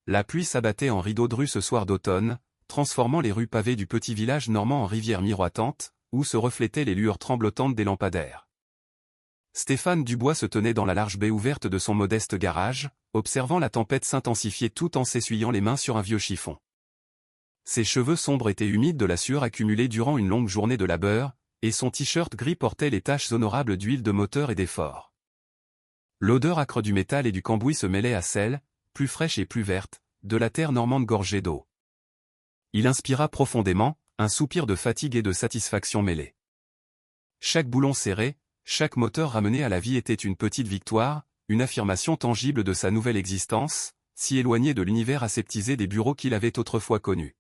La pluie s'abattait en rideau de rue ce soir d'automne, transformant les rues pavées du petit village normand en rivière miroitante, où se reflétaient les lueurs tremblotantes des lampadaires. Stéphane Dubois se tenait dans la large baie ouverte de son modeste garage, observant la tempête s'intensifier tout en s'essuyant les mains sur un vieux chiffon. Ses cheveux sombres étaient humides de la sueur accumulée durant une longue journée de labeur, et son t-shirt gris portait les taches honorables d'huile de moteur et d'effort. L'odeur âcre du métal et du cambouis se mêlait à celle, plus fraîche et plus verte, de la terre normande gorgée d'eau. Il inspira profondément, un soupir de fatigue et de satisfaction mêlés. Chaque boulon serré, chaque moteur ramené à la vie était une petite victoire, une affirmation tangible de sa nouvelle existence, si éloignée de l'univers aseptisé des bureaux qu'il avait autrefois connus.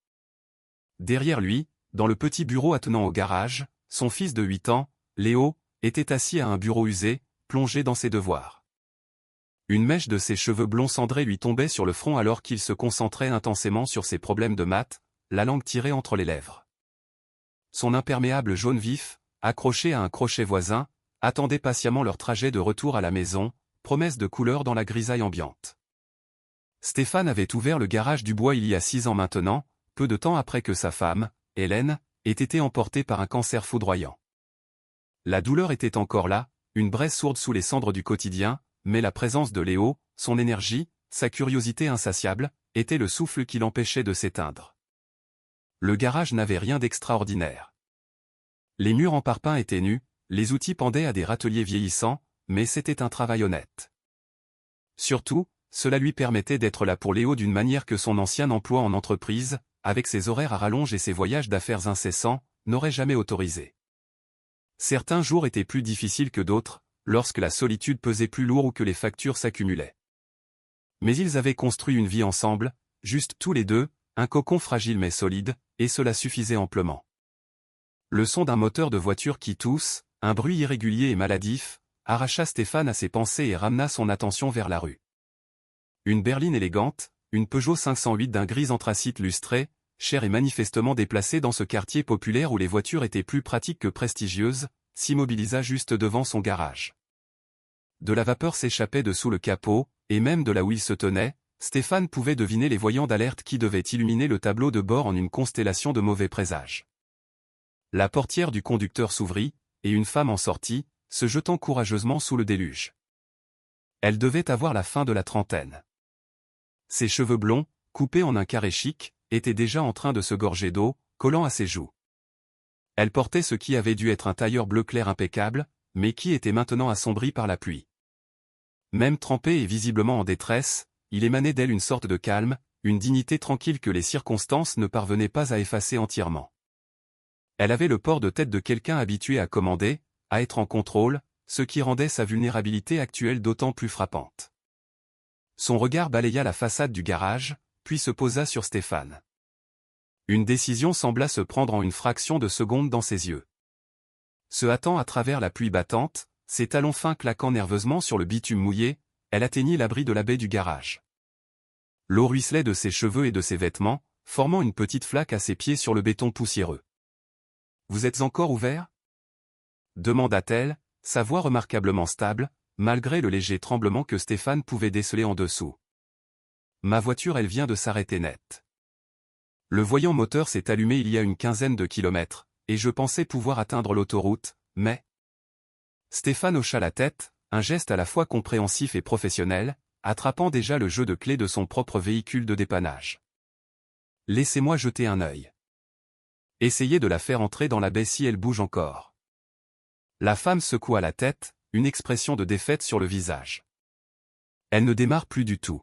Derrière lui, dans le petit bureau attenant au garage, son fils de 8 ans, Léo, était assis à un bureau usé, plongé dans ses devoirs. Une mèche de ses cheveux blonds cendrés lui tombait sur le front alors qu'il se concentrait intensément sur ses problèmes de maths, la langue tirée entre les lèvres. Son imperméable jaune vif, accroché à un crochet voisin, attendait patiemment leur trajet de retour à la maison, promesse de couleur dans la grisaille ambiante. Stéphane avait ouvert le garage du bois il y a 6 ans maintenant, peu de temps après que sa femme, Hélène, ait été emportée par un cancer foudroyant. La douleur était encore là, une braise sourde sous les cendres du quotidien, mais la présence de Léo, son énergie, sa curiosité insatiable, était le souffle qui l'empêchait de s'éteindre. Le garage n'avait rien d'extraordinaire. Les murs en parpaing étaient nus, les outils pendaient à des râteliers vieillissants, mais c'était un travail honnête. Surtout, cela lui permettait d'être là pour Léo d'une manière que son ancien emploi en entreprise, avec ses horaires à rallonge et ses voyages d'affaires incessants, n'aurait jamais autorisé. Certains jours étaient plus difficiles que d'autres, lorsque la solitude pesait plus lourd ou que les factures s'accumulaient. Mais ils avaient construit une vie ensemble, juste tous les deux, un cocon fragile mais solide, et cela suffisait amplement. Le son d'un moteur de voiture qui tousse, un bruit irrégulier et maladif, arracha Stéphane à ses pensées et ramena son attention vers la rue. Une berline élégante, une Peugeot 508 d'un gris anthracite lustré, chère et manifestement déplacée dans ce quartier populaire où les voitures étaient plus pratiques que prestigieuses, s'immobilisa juste devant son garage. De la vapeur s'échappait de sous le capot, et même de là où il se tenait, Stéphane pouvait deviner les voyants d'alerte qui devaient illuminer le tableau de bord en une constellation de mauvais présages. La portière du conducteur s'ouvrit, et une femme en sortit, se jetant courageusement sous le déluge. Elle devait avoir la fin de la trentaine. Ses cheveux blonds, coupés en un carré chic, étaient déjà en train de se gorger d'eau, collant à ses joues. Elle portait ce qui avait dû être un tailleur bleu clair impeccable, mais qui était maintenant assombri par la pluie. Même trempé et visiblement en détresse, il émanait d'elle une sorte de calme, une dignité tranquille que les circonstances ne parvenaient pas à effacer entièrement. Elle avait le port de tête de quelqu'un habitué à commander, à être en contrôle, ce qui rendait sa vulnérabilité actuelle d'autant plus frappante. Son regard balaya la façade du garage, puis se posa sur Stéphane. Une décision sembla se prendre en une fraction de seconde dans ses yeux. Se hâtant à travers la pluie battante, ses talons fins claquant nerveusement sur le bitume mouillé, elle atteignit l'abri de la baie du garage. L'eau ruisselait de ses cheveux et de ses vêtements, formant une petite flaque à ses pieds sur le béton poussiéreux. « Vous êtes encore ouvert ?» demanda-t-elle, sa voix remarquablement stable, malgré le léger tremblement que Stéphane pouvait déceler en dessous. « Ma voiture elle vient de s'arrêter net. Le voyant moteur s'est allumé il y a une quinzaine de kilomètres, et je pensais pouvoir atteindre l'autoroute, mais... » Stéphane hocha la tête, un geste à la fois compréhensif et professionnel, attrapant déjà le jeu de clé de son propre véhicule de dépannage. « Laissez-moi jeter un œil. Essayez de la faire entrer dans la baie si elle bouge encore. » La femme secoua la tête, une expression de défaite sur le visage. « Elle ne démarre plus du tout. »«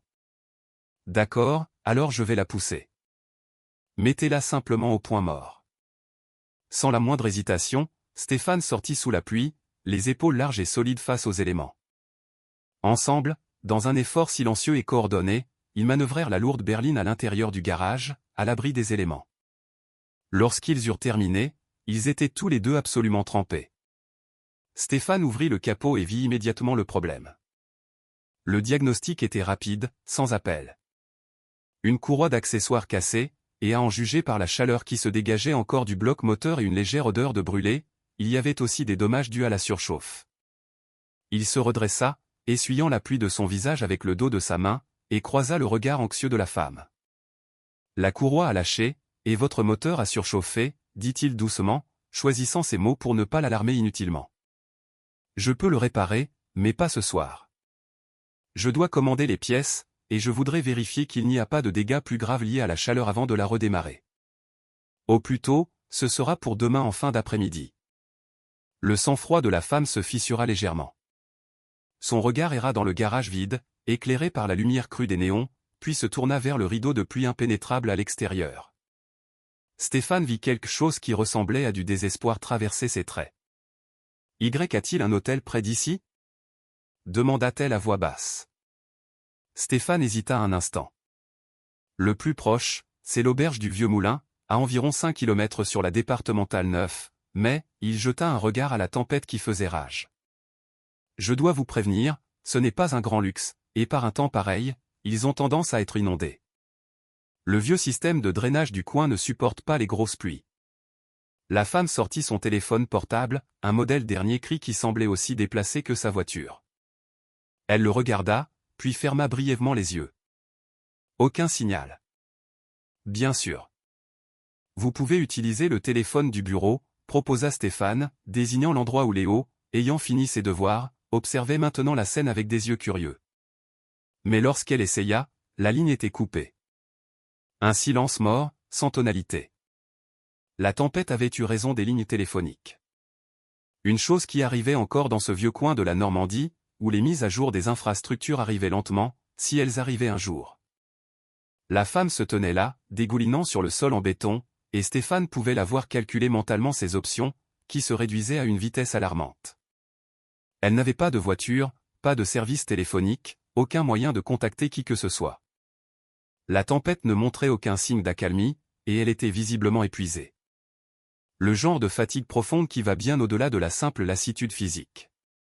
D'accord, alors je vais la pousser. Mettez-la simplement au point mort. » Sans la moindre hésitation, Stéphane sortit sous la pluie, les épaules larges et solides face aux éléments. Ensemble, dans un effort silencieux et coordonné, ils manœuvrèrent la lourde berline à l'intérieur du garage, à l'abri des éléments. Lorsqu'ils eurent terminé, ils étaient tous les deux absolument trempés. Stéphane ouvrit le capot et vit immédiatement le problème. Le diagnostic était rapide, sans appel. Une courroie d'accessoires cassée, et à en juger par la chaleur qui se dégageait encore du bloc moteur et une légère odeur de brûlé, il y avait aussi des dommages dus à la surchauffe. Il se redressa, essuyant la pluie de son visage avec le dos de sa main, et croisa le regard anxieux de la femme. La courroie a lâché, et votre moteur a surchauffé, dit-il doucement, choisissant ses mots pour ne pas l'alarmer inutilement. Je peux le réparer, mais pas ce soir. Je dois commander les pièces, et je voudrais vérifier qu'il n'y a pas de dégâts plus graves liés à la chaleur avant de la redémarrer. Au plus tôt, ce sera pour demain en fin d'après-midi. Le sang-froid de la femme se fissura légèrement. Son regard erra dans le garage vide, éclairé par la lumière crue des néons, puis se tourna vers le rideau de pluie impénétrable à l'extérieur. Stéphane vit quelque chose qui ressemblait à du désespoir traverser ses traits. « Y a-t-il un hôtel près d'ici » demanda-t-elle à voix basse. Stéphane hésita un instant. Le plus proche, c'est l'auberge du Vieux Moulin, à environ 5 km sur la départementale 9, mais, il jeta un regard à la tempête qui faisait rage. Je dois vous prévenir, ce n'est pas un grand luxe, et par un temps pareil, ils ont tendance à être inondés. Le vieux système de drainage du coin ne supporte pas les grosses pluies. La femme sortit son téléphone portable, un modèle dernier cri qui semblait aussi déplacé que sa voiture. Elle le regarda, puis ferma brièvement les yeux. Aucun signal. Bien sûr. Vous pouvez utiliser le téléphone du bureau, proposa Stéphane, désignant l'endroit où Léo, ayant fini ses devoirs, observait maintenant la scène avec des yeux curieux. Mais lorsqu'elle essaya, la ligne était coupée. Un silence mort, sans tonalité. La tempête avait eu raison des lignes téléphoniques. Une chose qui arrivait encore dans ce vieux coin de la Normandie, où les mises à jour des infrastructures arrivaient lentement, si elles arrivaient un jour. La femme se tenait là, dégoulinant sur le sol en béton, et Stéphane pouvait la voir calculer mentalement ses options, qui se réduisaient à une vitesse alarmante. Elle n'avait pas de voiture, pas de service téléphonique, aucun moyen de contacter qui que ce soit. La tempête ne montrait aucun signe d'accalmie, et elle était visiblement épuisée. Le genre de fatigue profonde qui va bien au-delà de la simple lassitude physique.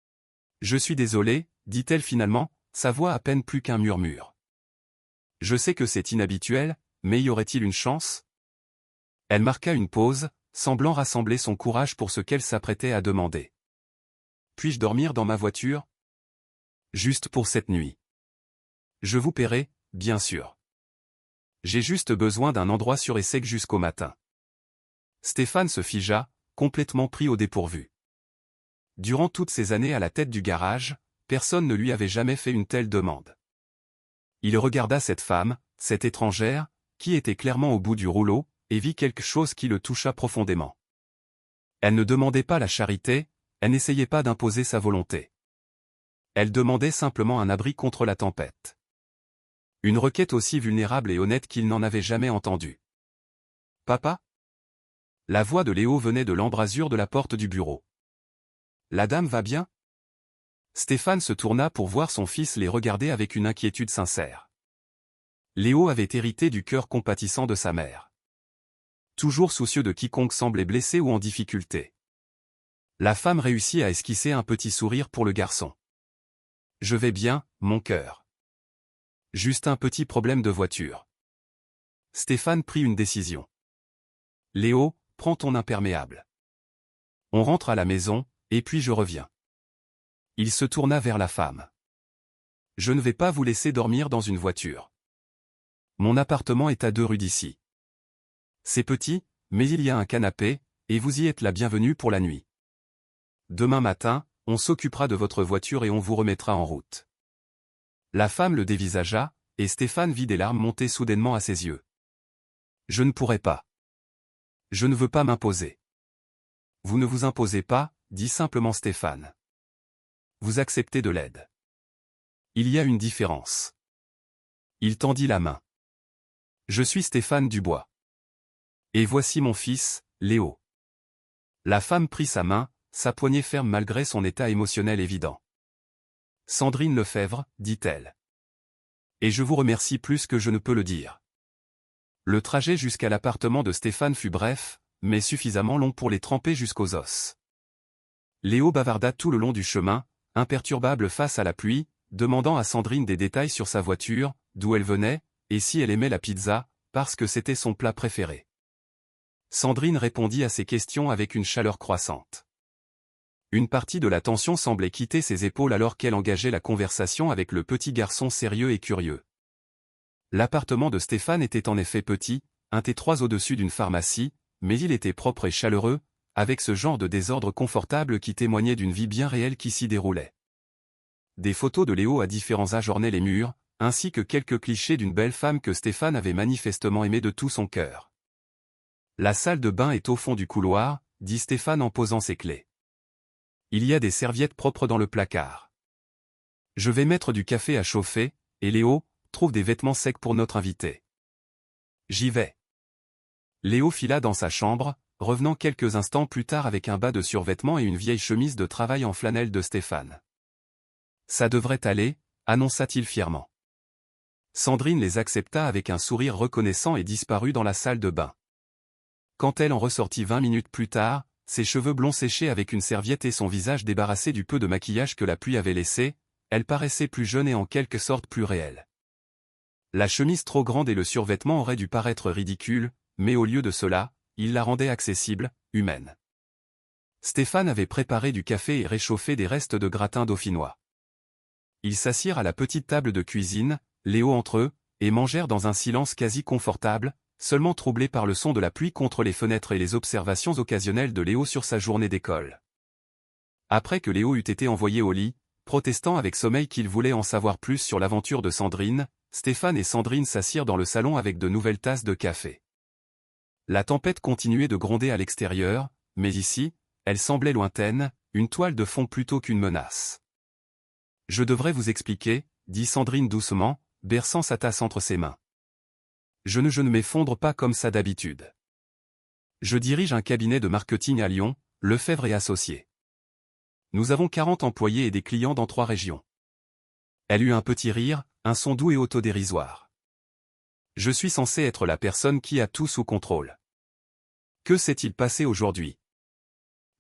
« Je suis désolé, dit-elle finalement, sa voix à peine plus qu'un murmure. Je sais que c'est inhabituel, mais y aurait-il une chance ? Elle marqua une pause, semblant rassembler son courage pour ce qu'elle s'apprêtait à demander. Puis-je dormir dans ma voiture ? Juste pour cette nuit. Je vous paierai, bien sûr. J'ai juste besoin d'un endroit sûr et sec jusqu'au matin. Stéphane se figea, complètement pris au dépourvu. Durant toutes ces années à la tête du garage, personne ne lui avait jamais fait une telle demande. Il regarda cette femme, cette étrangère, qui était clairement au bout du rouleau, et vit quelque chose qui le toucha profondément. Elle ne demandait pas la charité, elle n'essayait pas d'imposer sa volonté. Elle demandait simplement un abri contre la tempête. Une requête aussi vulnérable et honnête qu'il n'en avait jamais entendue. « Papa ?» La voix de Léo venait de l'embrasure de la porte du bureau. « La dame va bien ?» Stéphane se tourna pour voir son fils les regarder avec une inquiétude sincère. Léo avait hérité du cœur compatissant de sa mère. Toujours soucieux de quiconque semblait blessé ou en difficulté. La femme réussit à esquisser un petit sourire pour le garçon. « Je vais bien, mon cœur. Juste un petit problème de voiture. » Stéphane prit une décision. « Léo, prends ton imperméable. On rentre à la maison, et puis je reviens. » Il se tourna vers la femme. « Je ne vais pas vous laisser dormir dans une voiture. Mon appartement est à 2 rues d'ici. C'est petit, mais il y a un canapé, et vous y êtes la bienvenue pour la nuit. Demain matin, on s'occupera de votre voiture et on vous remettra en route. » La femme le dévisagea, et Stéphane vit des larmes monter soudainement à ses yeux. « Je ne pourrai pas. Je ne veux pas m'imposer. » « Vous ne vous imposez pas, » dit simplement Stéphane. « Vous acceptez de l'aide. Il y a une différence. » Il tendit la main. « Je suis Stéphane Dubois. Et voici mon fils, Léo. » La femme prit sa main, sa poignée ferme malgré son état émotionnel évident. « Sandrine Lefebvre, dit-elle. Et je vous remercie plus que je ne peux le dire. » Le trajet jusqu'à l'appartement de Stéphane fut bref, mais suffisamment long pour les tremper jusqu'aux os. Léo bavarda tout le long du chemin, imperturbable face à la pluie, demandant à Sandrine des détails sur sa voiture, d'où elle venait, et si elle aimait la pizza, parce que c'était son plat préféré. Sandrine répondit à ses questions avec une chaleur croissante. Une partie de la tension semblait quitter ses épaules alors qu'elle engageait la conversation avec le petit garçon sérieux et curieux. L'appartement de Stéphane était en effet petit, un T3 au-dessus d'une pharmacie, mais il était propre et chaleureux, avec ce genre de désordre confortable qui témoignait d'une vie bien réelle qui s'y déroulait. Des photos de Léo à différents âges ornaient les murs, ainsi que quelques clichés d'une belle femme que Stéphane avait manifestement aimée de tout son cœur. La salle de bain est au fond du couloir, dit Stéphane en posant ses clés. Il y a des serviettes propres dans le placard. Je vais mettre du café à chauffer, et Léo, trouve des vêtements secs pour notre invité. J'y vais. Léo fila dans sa chambre, revenant quelques instants plus tard avec un bas de survêtement et une vieille chemise de travail en flanelle de Stéphane. Ça devrait aller, annonça-t-il fièrement. Sandrine les accepta avec un sourire reconnaissant et disparut dans la salle de bain. Quand elle en ressortit 20 minutes plus tard, ses cheveux blonds séchés avec une serviette et son visage débarrassé du peu de maquillage que la pluie avait laissé, elle paraissait plus jeune et en quelque sorte plus réelle. La chemise trop grande et le survêtement auraient dû paraître ridicules, mais au lieu de cela, ils la rendaient accessible, humaine. Stéphane avait préparé du café et réchauffé des restes de gratin dauphinois. Ils s'assirent à la petite table de cuisine, Léo entre eux, et mangèrent dans un silence quasi confortable, seulement troublé par le son de la pluie contre les fenêtres et les observations occasionnelles de Léo sur sa journée d'école. Après que Léo eut été envoyé au lit, protestant avec sommeil qu'il voulait en savoir plus sur l'aventure de Sandrine, Stéphane et Sandrine s'assirent dans le salon avec de nouvelles tasses de café. La tempête continuait de gronder à l'extérieur, mais ici, elle semblait lointaine, une toile de fond plutôt qu'une menace. « Je devrais vous expliquer, » dit Sandrine doucement, berçant sa tasse entre ses mains. Je ne m'effondre pas comme ça d'habitude. Je dirige un cabinet de marketing à Lyon, Lefebvre et Associés. Nous avons 40 employés et des clients dans 3 régions. Elle eut un petit rire, un son doux et autodérisoire. Je suis censé être la personne qui a tout sous contrôle. Que s'est-il passé aujourd'hui?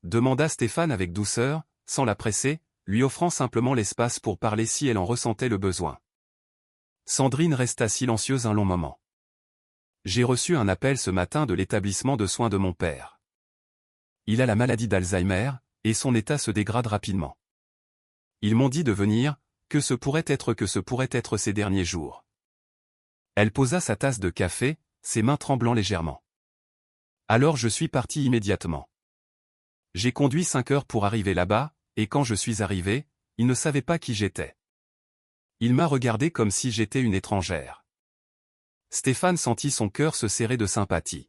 Demanda Stéphane avec douceur, sans la presser, lui offrant simplement l'espace pour parler si elle en ressentait le besoin. Sandrine resta silencieuse un long moment. J'ai reçu un appel ce matin de l'établissement de soins de mon père. Il a la maladie d'Alzheimer, et son état se dégrade rapidement. Ils m'ont dit de venir, que ce pourrait être ces derniers jours. Elle posa sa tasse de café, ses mains tremblant légèrement. Alors je suis parti immédiatement. J'ai conduit 5 heures pour arriver là-bas, et quand je suis arrivé, il ne savait pas qui j'étais. Il m'a regardé comme si j'étais une étrangère. Stéphane sentit son cœur se serrer de sympathie.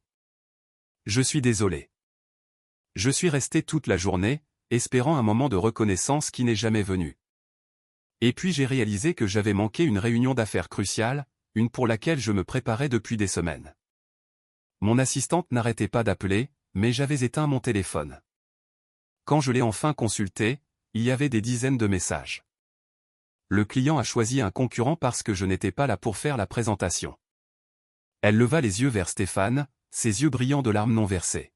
Je suis désolé. Je suis resté toute la journée, espérant un moment de reconnaissance qui n'est jamais venu. Et puis j'ai réalisé que j'avais manqué une réunion d'affaires cruciale, une pour laquelle je me préparais depuis des semaines. Mon assistante n'arrêtait pas d'appeler, mais j'avais éteint mon téléphone. Quand je l'ai enfin consulté, il y avait des dizaines de messages. Le client a choisi un concurrent parce que je n'étais pas là pour faire la présentation. Elle leva les yeux vers Stéphane, ses yeux brillants de larmes non versées.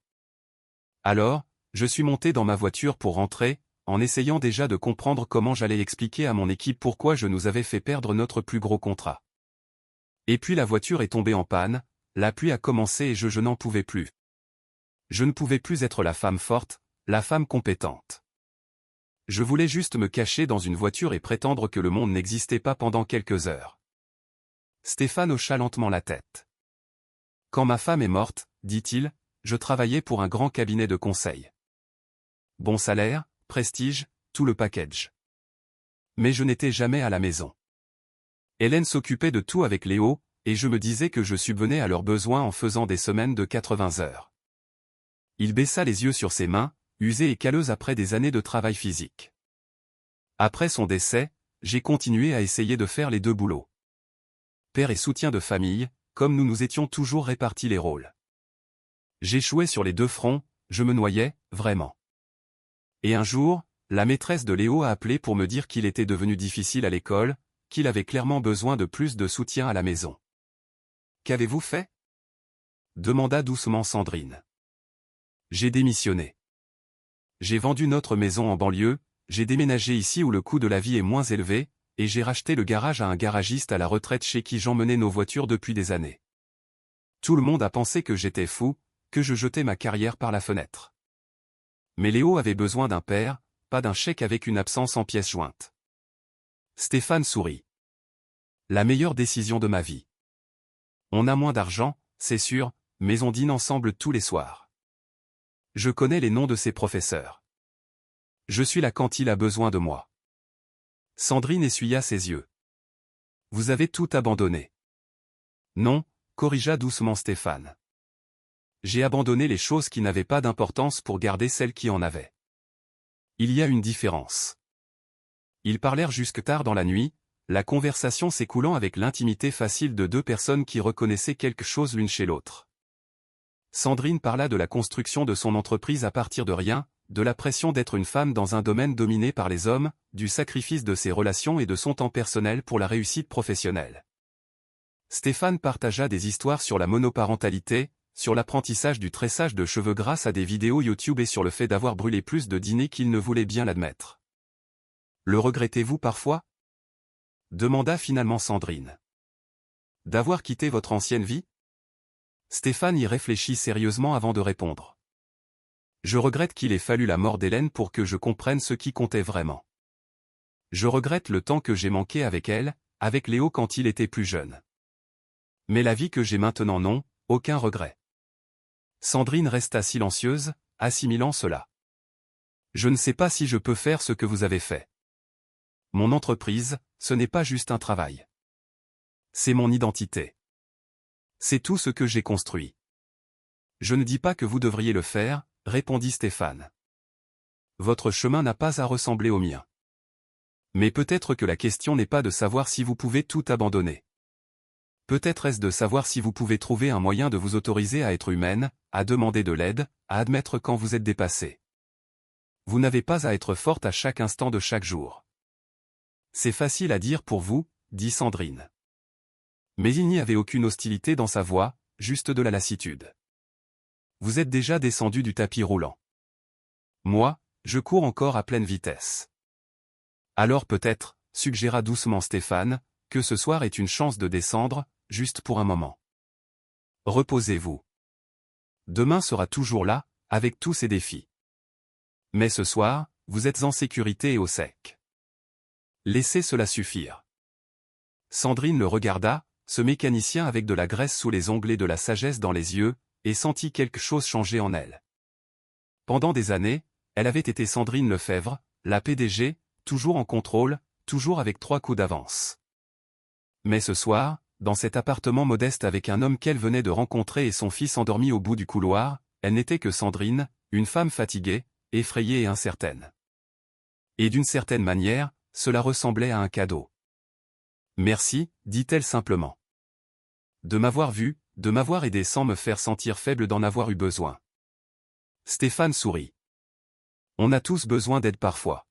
Alors, je suis monté dans ma voiture pour rentrer, en essayant déjà de comprendre comment j'allais expliquer à mon équipe pourquoi je nous avais fait perdre notre plus gros contrat. Et puis la voiture est tombée en panne, la pluie a commencé et je n'en pouvais plus. Je ne pouvais plus être la femme forte, la femme compétente. Je voulais juste me cacher dans une voiture et prétendre que le monde n'existait pas pendant quelques heures. Stéphane hocha lentement la tête. Quand ma femme est morte, dit-il, je travaillais pour un grand cabinet de conseil. Bon salaire, prestige, tout le package. Mais je n'étais jamais à la maison. Hélène s'occupait de tout avec Léo, et je me disais que je subvenais à leurs besoins en faisant des semaines de 80 heures. Il baissa les yeux sur ses mains, usées et calleuses après des années de travail physique. Après son décès, j'ai continué à essayer de faire les 2 boulots. Père et soutien de famille, comme nous nous étions toujours répartis les rôles. J'échouais sur les 2 fronts, je me noyais, vraiment. Et un jour, la maîtresse de Léo a appelé pour me dire qu'il était devenu difficile à l'école, qu'il avait clairement besoin de plus de soutien à la maison. « Qu'avez-vous fait ?» demanda doucement Sandrine. J'ai démissionné. J'ai vendu notre maison en banlieue, j'ai déménagé ici où le coût de la vie est moins élevé, et j'ai racheté le garage à un garagiste à la retraite chez qui j'emmenais nos voitures depuis des années. Tout le monde a pensé que j'étais fou, que je jetais ma carrière par la fenêtre. Mais Léo avait besoin d'un père, pas d'un chèque avec une absence en pièces jointes. Stéphane sourit. La meilleure décision de ma vie. On a moins d'argent, c'est sûr, mais on dîne ensemble tous les soirs. Je connais les noms de ses professeurs. Je suis là quand il a besoin de moi. Sandrine essuya ses yeux. Vous avez tout abandonné. Non, corrigea doucement Stéphane. J'ai abandonné les choses qui n'avaient pas d'importance pour garder celles qui en avaient. Il y a une différence. Ils parlèrent jusque tard dans la nuit, la conversation s'écoulant avec l'intimité facile de deux personnes qui reconnaissaient quelque chose l'une chez l'autre. Sandrine parla de la construction de son entreprise à partir de rien, de la pression d'être une femme dans un domaine dominé par les hommes, du sacrifice de ses relations et de son temps personnel pour la réussite professionnelle. Stéphane partagea des histoires sur la monoparentalité, sur l'apprentissage du tressage de cheveux grâce à des vidéos YouTube et sur le fait d'avoir brûlé plus de dîners qu'il ne voulait bien l'admettre. Le regrettez-vous parfois ? Demanda finalement Sandrine. D'avoir quitté votre ancienne vie ? Stéphane y réfléchit sérieusement avant de répondre. Je regrette qu'il ait fallu la mort d'Hélène pour que je comprenne ce qui comptait vraiment. Je regrette le temps que j'ai manqué avec elle, avec Léo quand il était plus jeune. Mais la vie que j'ai maintenant non, aucun regret. Sandrine resta silencieuse, assimilant cela. Je ne sais pas si je peux faire ce que vous avez fait. Mon entreprise, ce n'est pas juste un travail. C'est mon identité. C'est tout ce que j'ai construit. Je ne dis pas que vous devriez le faire, répondit Stéphane. Votre chemin n'a pas à ressembler au mien. Mais peut-être que la question n'est pas de savoir si vous pouvez tout abandonner. Peut-être est-ce de savoir si vous pouvez trouver un moyen de vous autoriser à être humaine, à demander de l'aide, à admettre quand vous êtes dépassé. Vous n'avez pas à être forte à chaque instant de chaque jour. C'est facile à dire pour vous, dit Sandrine. Mais il n'y avait aucune hostilité dans sa voix, juste de la lassitude. Vous êtes déjà descendu du tapis roulant. Moi, je cours encore à pleine vitesse. Alors peut-être, suggéra doucement Stéphane, que ce soir est une chance de descendre, juste pour un moment. Reposez-vous. Demain sera toujours là, avec tous ses défis. Mais ce soir, vous êtes en sécurité et au sec. Laissez cela suffire. Sandrine le regarda, ce mécanicien avec de la graisse sous les ongles et de la sagesse dans les yeux, et sentit quelque chose changer en elle. Pendant des années, elle avait été Sandrine Lefebvre, la PDG, toujours en contrôle, toujours avec 3 coups d'avance. Mais ce soir, dans cet appartement modeste avec un homme qu'elle venait de rencontrer et son fils endormi au bout du couloir, elle n'était que Sandrine, une femme fatiguée, effrayée et incertaine. Et d'une certaine manière, cela ressemblait à un cadeau. Merci, dit-elle simplement. De m'avoir vu, de m'avoir aidé sans me faire sentir faible d'en avoir eu besoin. Stéphane sourit. On a tous besoin d'aide parfois.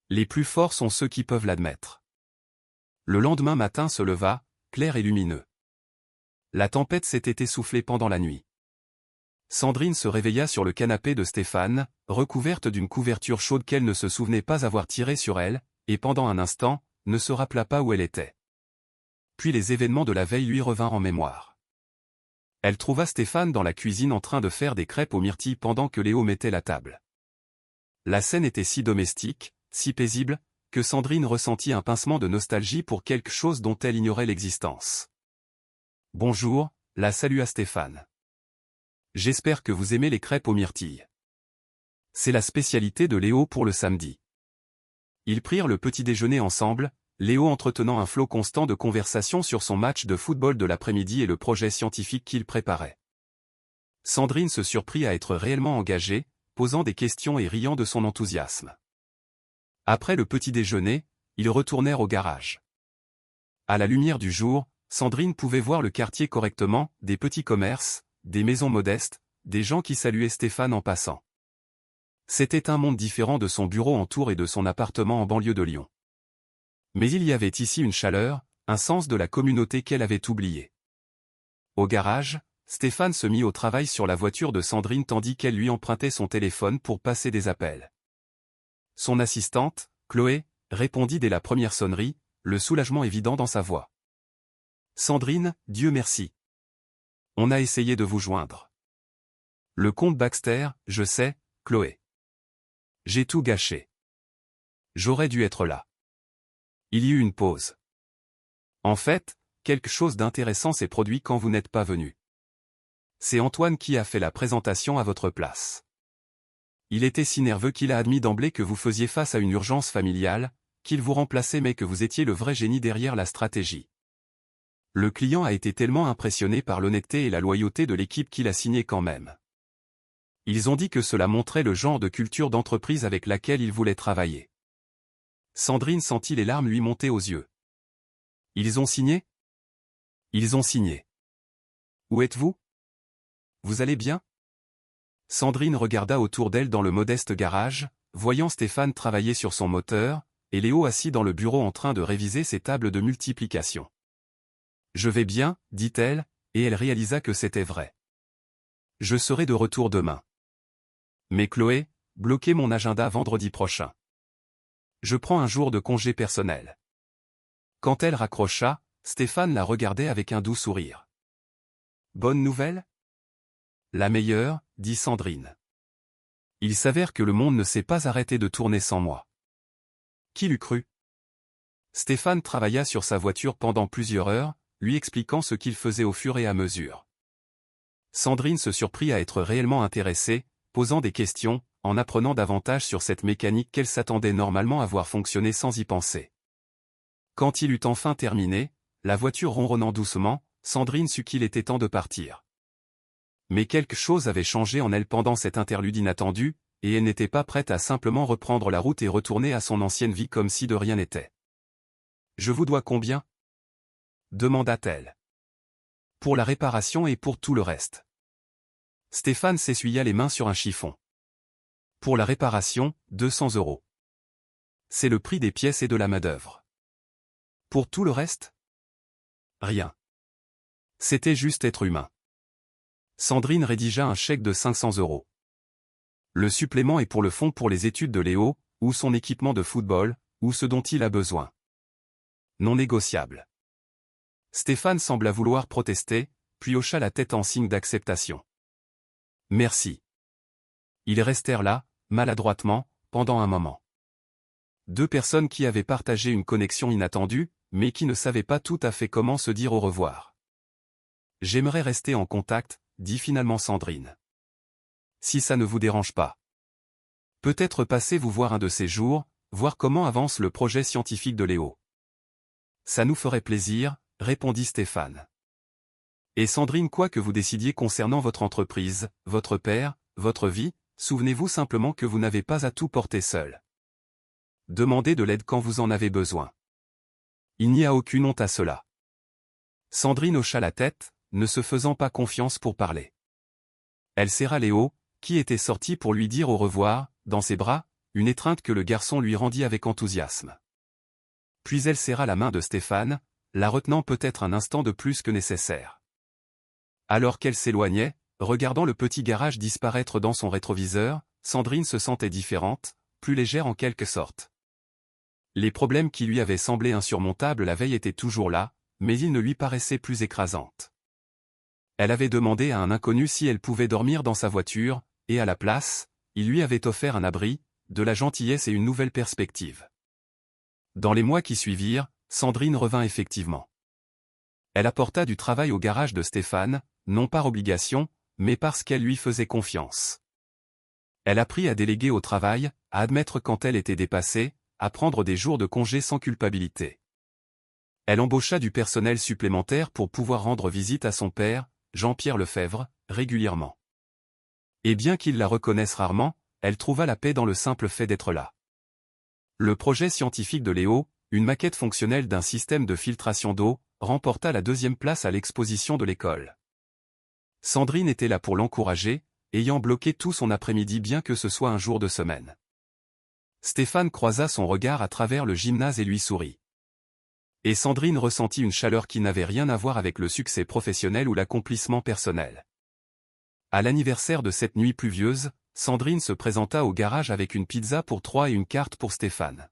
Les plus forts sont ceux qui peuvent l'admettre. Le lendemain matin se leva, clair et lumineux. La tempête s'était essoufflée pendant la nuit. Sandrine se réveilla sur le canapé de Stéphane, recouverte d'une couverture chaude qu'elle ne se souvenait pas avoir tirée sur elle, et pendant un instant, ne se rappela pas où elle était. Puis les événements de la veille lui revinrent en mémoire. Elle trouva Stéphane dans la cuisine en train de faire des crêpes aux myrtilles pendant que Léo mettait la table. La scène était si domestique, si paisible, que Sandrine ressentit un pincement de nostalgie pour quelque chose dont elle ignorait l'existence. « Bonjour », la salua Stéphane. « J'espère que vous aimez les crêpes aux myrtilles. C'est la spécialité de Léo pour le samedi. » Ils prirent le petit déjeuner ensemble, Léo entretenant un flot constant de conversation sur son match de football de l'après-midi et le projet scientifique qu'il préparait. Sandrine se surprit à être réellement engagée, posant des questions et riant de son enthousiasme. Après le petit déjeuner, ils retournèrent au garage. À la lumière du jour, Sandrine pouvait voir le quartier correctement, des petits commerces, des maisons modestes, des gens qui saluaient Stéphane en passant. C'était un monde différent de son bureau en tour et de son appartement en banlieue de Lyon. Mais il y avait ici une chaleur, un sens de la communauté qu'elle avait oublié. Au garage, Stéphane se mit au travail sur la voiture de Sandrine tandis qu'elle lui empruntait son téléphone pour passer des appels. Son assistante, Chloé, répondit dès la première sonnerie, le soulagement évident dans sa voix. « Sandrine, Dieu merci. On a essayé de vous joindre. Le comte Baxter, je sais, Chloé. J'ai tout gâché. J'aurais dû être là. » Il y eut une pause. En fait, quelque chose d'intéressant s'est produit quand vous n'êtes pas venu. C'est Antoine qui a fait la présentation à votre place. Il était si nerveux qu'il a admis d'emblée que vous faisiez face à une urgence familiale, qu'il vous remplaçait mais que vous étiez le vrai génie derrière la stratégie. Le client a été tellement impressionné par l'honnêteté et la loyauté de l'équipe qu'il a signé quand même. Ils ont dit que cela montrait le genre de culture d'entreprise avec laquelle ils voulaient travailler. Sandrine sentit les larmes lui monter aux yeux. Ils ont signé? Ils ont signé. Où êtes-vous? Vous allez bien? Sandrine regarda autour d'elle dans le modeste garage, voyant Stéphane travailler sur son moteur, et Léo assis dans le bureau en train de réviser ses tables de multiplication. Je vais bien, dit-elle, et elle réalisa que c'était vrai. Je serai de retour demain. Mais Chloé, bloquez mon agenda vendredi prochain. Je prends un jour de congé personnel. Quand elle raccrocha, Stéphane la regardait avec un doux sourire. Bonne nouvelle? La meilleure, dit Sandrine. Il s'avère que le monde ne s'est pas arrêté de tourner sans moi. Qui l'eût cru? Stéphane travailla sur sa voiture pendant plusieurs heures, lui expliquant ce qu'il faisait au fur et à mesure. Sandrine se surprit à être réellement intéressée, posant des questions, en apprenant davantage sur cette mécanique qu'elle s'attendait normalement à voir fonctionner sans y penser. Quand il eut enfin terminé, la voiture ronronnant doucement, Sandrine sut qu'il était temps de partir. Mais quelque chose avait changé en elle pendant cette interlude inattendue, et elle n'était pas prête à simplement reprendre la route et retourner à son ancienne vie comme si de rien n'était. « Je vous dois combien ?» demanda-t-elle. « Pour la réparation et pour tout le reste. » Stéphane s'essuya les mains sur un chiffon. « Pour la réparation, 200 €. C'est le prix des pièces et de la main-d'œuvre. Pour tout le reste ? Rien. C'était juste être humain. » Sandrine rédigea un chèque de 500 €. Le supplément est pour le fonds pour les études de Léo, ou son équipement de football, ou ce dont il a besoin. Non négociable. Stéphane sembla vouloir protester, puis hocha la tête en signe d'acceptation. Merci. Ils restèrent là, maladroitement, pendant un moment. Deux personnes qui avaient partagé une connexion inattendue, mais qui ne savaient pas tout à fait comment se dire au revoir. J'aimerais rester en contact, dit finalement Sandrine. Si ça ne vous dérange pas. Peut-être passer vous voir un de ces jours, voir comment avance le projet scientifique de Léo. Ça nous ferait plaisir, répondit Stéphane. Et Sandrine, quoi que vous décidiez concernant votre entreprise, votre père, votre vie, souvenez-vous simplement que vous n'avez pas à tout porter seul. Demandez de l'aide quand vous en avez besoin. Il n'y a aucune honte à cela. Sandrine hocha la tête, ne se faisant pas confiance pour parler. Elle serra Léo, qui était sorti pour lui dire au revoir, dans ses bras, une étreinte que le garçon lui rendit avec enthousiasme. Puis elle serra la main de Stéphane, la retenant peut-être un instant de plus que nécessaire. Alors qu'elle s'éloignait, regardant le petit garage disparaître dans son rétroviseur, Sandrine se sentait différente, plus légère en quelque sorte. Les problèmes qui lui avaient semblé insurmontables la veille étaient toujours là, mais ils ne lui paraissaient plus écrasantes. Elle avait demandé à un inconnu si elle pouvait dormir dans sa voiture, et à la place, il lui avait offert un abri, de la gentillesse et une nouvelle perspective. Dans les mois qui suivirent, Sandrine revint effectivement. Elle apporta du travail au garage de Stéphane, non par obligation, mais parce qu'elle lui faisait confiance. Elle apprit à déléguer au travail, à admettre quand elle était dépassée, à prendre des jours de congé sans culpabilité. Elle embaucha du personnel supplémentaire pour pouvoir rendre visite à son père, Jean-Pierre Lefebvre, régulièrement. Et bien qu'il la reconnaisse rarement, elle trouva la paix dans le simple fait d'être là. Le projet scientifique de Léo, une maquette fonctionnelle d'un système de filtration d'eau, remporta la 2e place à l'exposition de l'école. Sandrine était là pour l'encourager, ayant bloqué tout son après-midi bien que ce soit un jour de semaine. Stéphane croisa son regard à travers le gymnase et lui sourit. Et Sandrine ressentit une chaleur qui n'avait rien à voir avec le succès professionnel ou l'accomplissement personnel. À l'anniversaire de cette nuit pluvieuse, Sandrine se présenta au garage avec une pizza pour 3 et une carte pour Stéphane.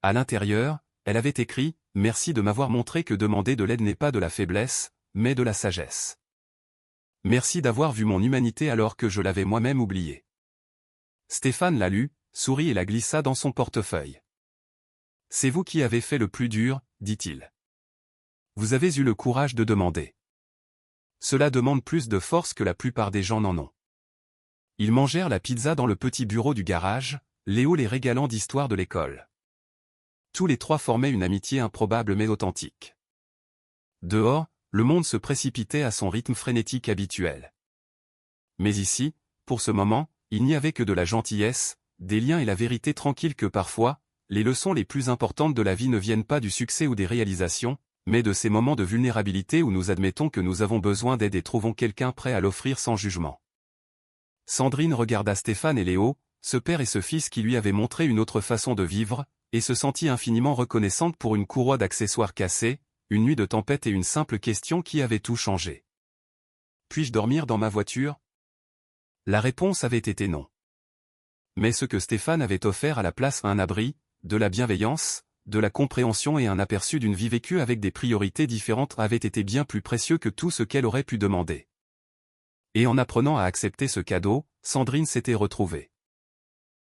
À l'intérieur, elle avait écrit « Merci de m'avoir montré que demander de l'aide n'est pas de la faiblesse, mais de la sagesse. Merci d'avoir vu mon humanité alors que je l'avais moi-même oubliée. » Stéphane la lut, sourit et la glissa dans son portefeuille. « C'est vous qui avez fait le plus dur, dit-il. Vous avez eu le courage de demander. Cela demande plus de force que la plupart des gens n'en ont. Ils mangèrent la pizza dans le petit bureau du garage, Léo les régalant d'histoires de l'école. Tous les trois formaient une amitié improbable mais authentique. Dehors, le monde se précipitait à son rythme frénétique habituel. Mais ici, pour ce moment, il n'y avait que de la gentillesse, des liens et la vérité tranquille que parfois, les leçons les plus importantes de la vie ne viennent pas du succès ou des réalisations, mais de ces moments de vulnérabilité où nous admettons que nous avons besoin d'aide et trouvons quelqu'un prêt à l'offrir sans jugement. Sandrine regarda Stéphane et Léo, ce père et ce fils qui lui avaient montré une autre façon de vivre, et se sentit infiniment reconnaissante pour une courroie d'accessoires cassés, une nuit de tempête et une simple question qui avait tout changé. « Puis-je dormir dans ma voiture ?» La réponse avait été non. Mais ce que Stéphane avait offert à la place, un abri, de la bienveillance, de la compréhension et un aperçu d'une vie vécue avec des priorités différentes avait été bien plus précieux que tout ce qu'elle aurait pu demander. Et en apprenant à accepter ce cadeau, Sandrine s'était retrouvée.